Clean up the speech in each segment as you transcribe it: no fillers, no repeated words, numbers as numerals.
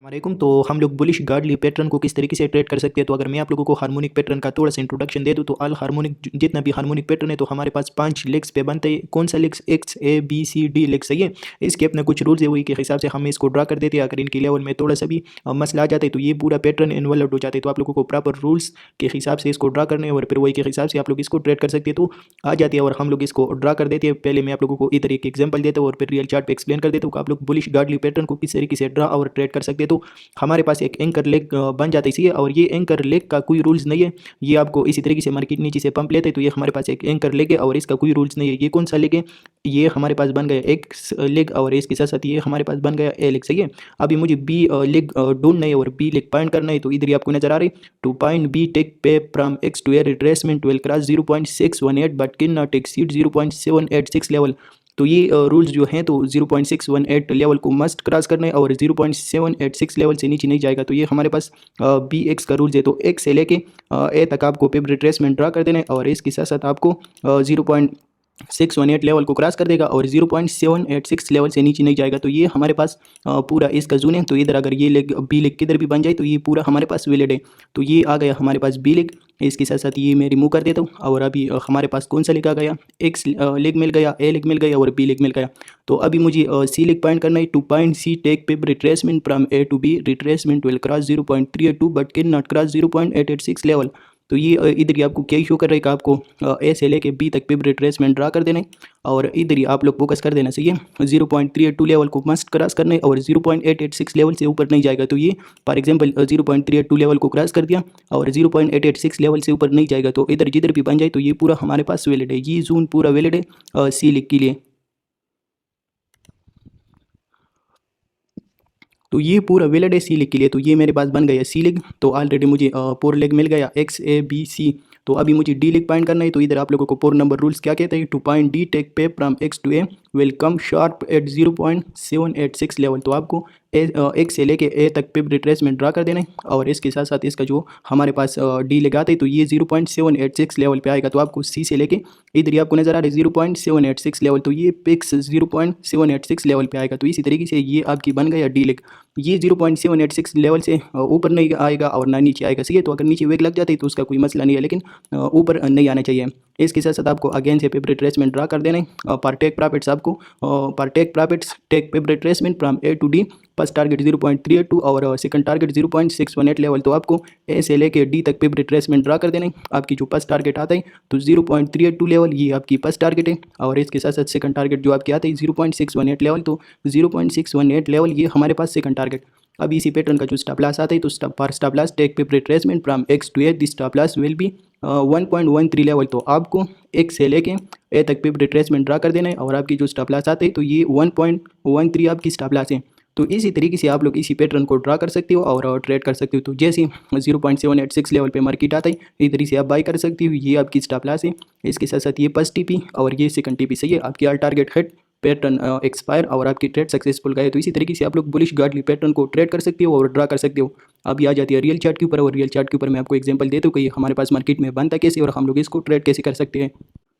वालेकुम। तो हम लोग बुलिश गार्डली पैटर्न को किस तरीके से ट्रेड कर सकते हैं। तो अगर मैं आप लोगों को हार्मोनिक पैटर्न का थोड़ा सा इंट्रोडक्शन दे दूं तो ऑल हार्मोनिक जितना भी हार्मोनिक पैटर्न है तो हमारे पास 5 लेग्स पे बनते हैं। कौन सा legs? X A B C D legs सही है। इसके अपने कुछ रूल्स है, वही के हिसाब से हम इसको ड्रा कर देते हैं। अगर इनके लेवल में थोड़ा सा भी मसला आ जाता है तो ये पूरा पैटर्न इन्वॉल्व हो जाता है। तो आप लोगों को प्रॉपर रूल्स के हिसाब से इसको ड्रा करना है और फिर वही के हिसाब से आप लोग इसको ट्रेड कर सकते हैं। तो आ जाती है और हम लोग इसको ड्रा कर देते हैं। पहले मैं आप लोगों को इधर एक एग्जाम्पल देता हूँ और फिर रियल चार्ट पे एक्सप्लेन कर देता हूँ कि आप लोग बुलिश गार्डली पैटर्न को किस तरीके से ड्रा और ट्रेड कर सकते हैं। तो हमारे पास एक एंकर लेग बन जाता है इसी है, और ये एंकर लेग का कोई रूल्स नहीं है। ये आपको इसी तरीके से मार्केट नीचे से पंप लेते हैं तो ये हमारे पास एक एंकर लेग है और इसका कोई रूल्स नहीं है। ये कौन सा लेग है? ये हमारे पास बन गया एक्स लेग और इसके साथ साथ ये हमारे पास बन गया ए लेग सही है। अभी मुझे बी लेग ढूंढना है और बी लेग पॉइंट करना है। तो इधर ही आपको नजर आ रही to point B take pay from X to A retracement will cross 0.618 but can not exceed 0.786 level. तो ये रूल्स जो हैं तो 0.618 लेवल को मस्ट क्रॉस करना है और 0.786 लेवल से नीचे नहीं जाएगा। तो ये हमारे पास बी एक्स का रूल्स है। तो एक्स से लेके ए तक आपको पेप रिट्रेसमेंट ड्रा कर देना है और इसके साथ साथ आपको 0.618 लेवल को क्रॉस कर देगा और 0.786 लेवल से नीचे नहीं जाएगा। तो ये हमारे पास पूरा इसका जून है। तो इधर अगर ये लेग बी लेग किधर भी बन जाए तो ये पूरा हमारे पास वैलिड है। तो ये आ गया हमारे पास बी लेग। इसके साथ साथ ये मैं रिमूव कर देता हूँ और अभी हमारे पास कौन सा लेग आ गया? एक्स लेग मिल गया, ए लेग मिल गया और बी लेग मिल गया। तो अभी मुझे सी लेग पॉइंट करना है। To point C take pep retracement from A to B retracement will cross 0.382 but can not cross 0.886 level. तो ये इधर ही आपको क्या शो कर रहा है कि आपको ए से लेके बी तक पेप रिट्रेसमेंट ड्रा कर देना है और इधर ही आप लोग फोकस कर देना चाहिए। 0.382 लेवल को मस्ट क्रॉस करना है और 0.886 लेवल से ऊपर नहीं जाएगा। तो ये फॉर एग्जांपल 0.382 लेवल को क्रॉस कर दिया और 0.886 लेवल से ऊपर नहीं जाएगा। तो इधर जिधर भी बन जाए तो ये पूरा हमारे पास वैलिड है। ये जोन पूरा वैलिड है सी लेग के लिए। तो ये पूरा वैलिड है सी लेग के लिए। तो ये मेरे पास बन गया सी लेग। तो ऑलरेडी मुझे पोर लेग मिल गया एक्स ए बी सी। तो अभी मुझे डी लेग पॉइंट करना है। तो इधर आप लोगों को पोर नंबर रूल्स क्या कहते हैं? To point D take pay from X to A will come sharp at 0.786 level. तो आपको एक से लेके ए तक पे रिट्रेसमेंट ड्रा कर देना है और इसके साथ साथ इसका जो हमारे पास डी लगाते हैं तो ये 0.786 लेवल पे आएगा। तो आपको सी से लेके इधर ही आपको नजर आ रहा है 0.786 लेवल। तो ये पिक्स 0.786 लेवल पे आएगा। तो इसी तरीके से ये आपकी बन गया डी लेग। ये 0.786 लेवल से ऊपर नहीं आएगा और ना नीचे आएगा सही है। तो अगर नीचे वेग लग जाती है तो उसका कोई मसला नहीं है, लेकिन ऊपर नहीं आना चाहिए। इसके साथ साथ आपको अगेन से पेपर रिट्रेसमेंट ड्रा कर देना है। पर टेक प्रॉफिट्स आपको पर take profits take paper retracement from A to D. First target 0.382 और सेकंड टारगेट 0.618 लेवल। तो आपको ए से लेके डी तक पेपर रिट्रेसमेंट ड्रा कर देना है। आपकी जो फर्स्ट टारगेट आता है तो 0.382 लेवल ये आपकी फर्स्ट टारगेट है और इसके साथ साथ सेकंड टारगेट जो आपके आते हैं 0.618 लेवल। तो 0.618 लेवल ये हमारे पास सेकंड टारगेट। अब इसी पैटर्न का जो स्टॉप लॉस आता है तो stop loss take paper retracement from X to A this stop loss will be 1.13 level. तो आपको एक से लेके ए तक पेपर रिट्रेसमेंट ड्रा कर देना है और आपकी जो स्टॉप लॉस आते हैं तो ये 1.13 आपकी स्टॉप लॉस है। तो इसी तरीके से आप लोग इसी पैटर्न को ड्रा कर सकते हो और ट्रेड कर सकते हो। तो जैसे 0.786 लेवल पे मार्केट आता है इधर से आप बाई कर सकते हो। ये आपकी स्टॉप लॉस है। इसके साथ साथ ये फर्स्ट टीपी और ये सेकंड टीपी सही है। आपकी all target hit pattern expire और आपकी ट्रेड सक्सेसफुल गए। तो इसी तरीके से आप लोग बुलिश गार्डली पैटर्न को ट्रेड कर सकते हो और ड्रा कर सकते हो। अभी आ जाती है रियल चार्ट के ऊपर और रियल चार्ट के ऊपर मैं आपको एग्जांपल देता हूँ कि हमारे पास मार्केट में बनता कैसे और हम लोग इसको ट्रेड कैसे कर सकते हैं।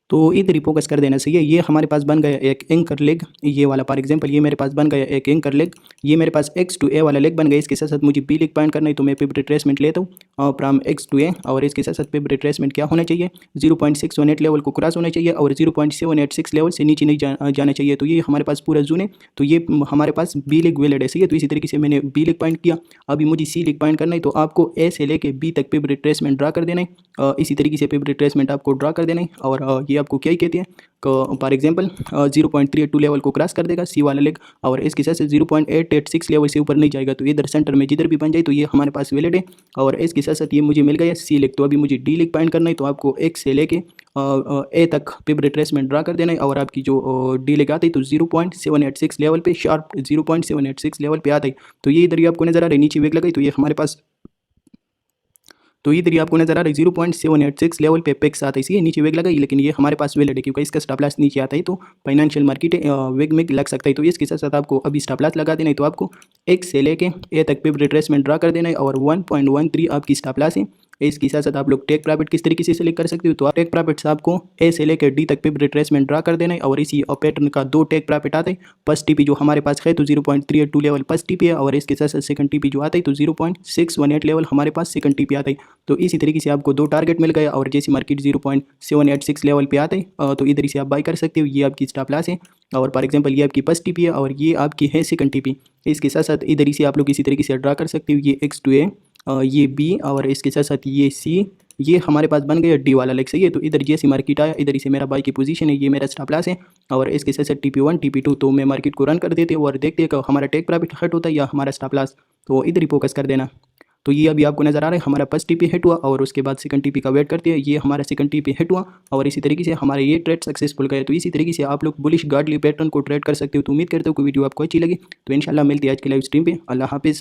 तो इधर ही फोकस कर देना चाहिए। ये हमारे पास बन गया एक एंकर लेग, ये वाला फॉर एग्जांपल ये मेरे पास बन गया एक एंकर लेग। ये मेरे पास एक्स टू ए वाला लेग बन गया। इसके साथ साथ मुझे बी लेग पॉइंट करना है तो मैं पेपर रिट्रेसमेंट लेता हूँ फ्रॉम एक्स टू ए और इसके साथ साथ पेपर रिट्रेसमेंट क्या होना चाहिए? 0.618 लेवल को क्रॉस होना चाहिए और 0.786 लेवल से नीचे नहीं जाना चाहिए। तो ये हमारे पास पूरा जोन है। तो ये हमारे पास बी लेग वैलिड है सही है। तो इसी तरीके से मैंने बी लेग पॉइंट किया। अभी मुझे सी लेग पॉइंट करना है तो आपको ए से लेके बी तक पेपर रिट्रेसमेंट ड्रा कर देना है। इसी तरीके से पेपर रिट्रेसमेंट आपको ड्रा कर देना है और ये आपको क्या ही कहते हैं फॉर एग्जांपल 0.382 लेवल को क्रॉस कर देगा सी वाला लेग और इसके साथ 0.886 लेवल से ऊपर नहीं जाएगा। तो इधर सेंटर में जिधर भी बन जाए तो ये हमारे पास वैलिड है और इसके साथ साथ ये मुझे मिल गया सी लेग। तो अभी मुझे डी लेग पॉइंट करना है तो आपको एक से लेके ए तक पेपर रिट्रेसमेंट ड्रा कर देना है और आपकी जो डी लेग आती है तो 0.786 लेवल पे शार्प 0.786 लेवल पे आता है। तो ये इधर ही आपको नजर आ रहा है नीचे वेग लगाई तो ये हमारे पास तो इधर ही आपको नजर आ रहा है 0.786 लेवल पे पेक्स आता है। इसलिए नीचे वेग लगाई लेकिन ये हमारे पास वैलिड है क्योंकि इसका स्टॉप लॉस नीचे आता है तो फाइनेंशियल मार्केट वेग में लग सकता है। तो इसके साथ साथ आपको अभी स्टॉप लॉस लगा देना है तो आपको एक से लेके ए तक पे रिट्रेसमेंट ड्रा कर देना है और 1.13 आपकी स्टॉप लॉस है। इसके साथ साथ आप लोग टेक प्रॉफिट किस तरीके से सिलेक्ट कर सकते हो, तो आप टेक प्रॉफिट आपको ए से लेकर डी तक पे रिट्रेसमेंट ड्रा कर देना है और इसी पैटर्न का 2 टेक प्रॉफिट आते हैं। फर्स्ट टीपी जो हमारे पास है तो 0.382 लेवल फर्स्ट टीपी है और इसके साथ साथ सेकंड टीपी जो आता है तो 0.618 लेवल हमारे पास सेकंड टीपी आता है। तो इसी तरीके से आपको 2 टारगेट मिल गया और जैसी मार्केट 0.786 लेवल पे आते हैं तो इधर से आप बाई कर सकते हो। ये आपकी स्टॉप लॉस है और फॉर एग्जांपल ये आपकी फर्स्ट टीपी है और ये आपकी है सेकंड टीपी। इसके साथ साथ इधर ही से आप लोग इसी तरीके से ड्रा कर सकते हो। ये X2 है, ये B और इसके साथ साथ ये C, ये हमारे पास बन गया डी वाला लेग। सही है, तो इधर जैसी मार्केट आया इधर से मेरा बाई की पोजीशन है, ये मेरा स्टॉप लॉस है और इसके साथ साथ TP1 TP2 तो मैं मार्केट को रन कर देते हैं और देखते हैं कि हमारा टेक प्रॉफिट हट होता है या हमारा स्टॉप लॉस, तो इधर ही फोकस कर देना। तो ये अभी आपको नजर आ रहा है हमारा फर्स्ट टीपी हिट हुआ और उसके बाद सेकंड टीपी का वेट करते हैं, ये हमारा सेकंड टीपी हिट हुआ और इसी तरीके से हमारे ये ट्रेड सक्सेसफुल गए। तो इसी तरीके से आप लोग बुलिश गार्डली पैटर्न को ट्रेड कर सकते हो। तो उम्मीद करते हो कि वीडियो आपको अच्छी लगी, तो इंशाल्लाह मिलती है आज की लाइव स्ट्रीम पे। अल्लाह हाफिज़।